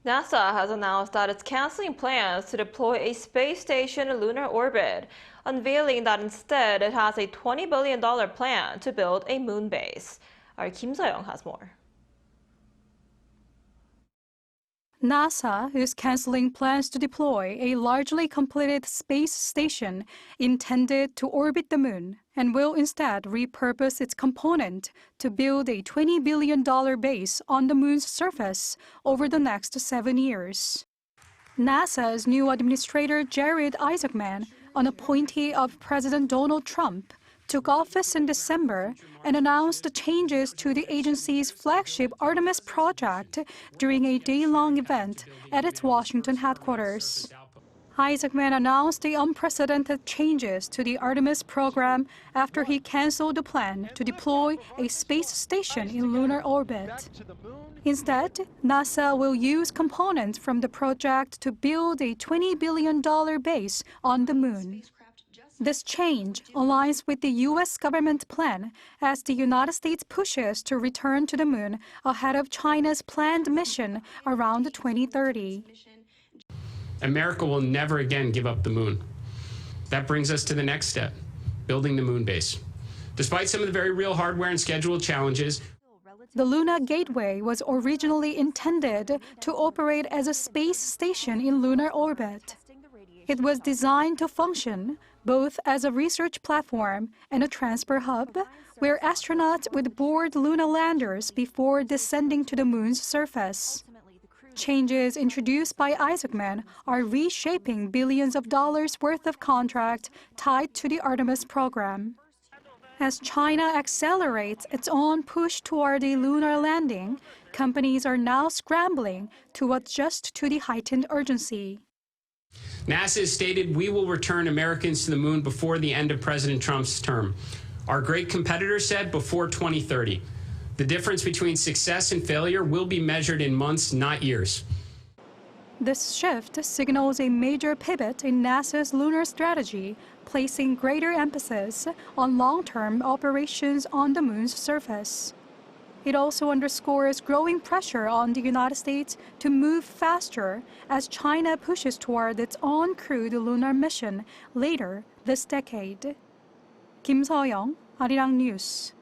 NASA has announced that it's canceling plans to deploy a space station in lunar orbit, unveiling that instead it has a $20 billion plan to build a moon base. Our Suh-young has more. NASA is canceling plans to deploy a largely completed space station intended to orbit the moon and will instead repurpose its component to build a $20 billion base on the moon's surface over the next 7 years. NASA's new administrator, Isaacman, an appointee of President Donald Trump, took office in December and announced the changes to the agency's flagship Artemis project during a day-long event at its Washington headquarters. Isaacman announced the unprecedented changes to the Artemis program after he canceled the plan to deploy a space station in lunar orbit. Instead, NASA will use components from the project to build a $20 billion base on the moon. This change aligns with the U.S. government plan as the United States pushes to return to the moon ahead of China's planned mission around 2030. America will never again give up the moon. That brings us to the next step, building the moon base. Despite some of the very real hardware and schedule challenges, the Lunar Gateway was originally intended to operate as a space station in lunar orbit. It was designed to function both as a research platform and a transfer hub, where astronauts would board lunar landers before descending to the moon's surface. Changes introduced by Isaacman are reshaping billions of dollars worth of contract tied to the Artemis program. As China accelerates its own push toward a lunar landing, companies are now scrambling to adjust to the heightened urgency. NASA has stated we will return Americans to the moon before the end of President Trump's term. Our great competitor said before 2030. The difference between success and failure will be measured in months, not years. This shift signals a major pivot in NASA's lunar strategy, placing greater emphasis on long-term operations on the moon's surface. It also underscores growing pressure on the United States to move faster as China pushes toward its uncrewed lunar mission later this decade. Suh-young, ArirangNews.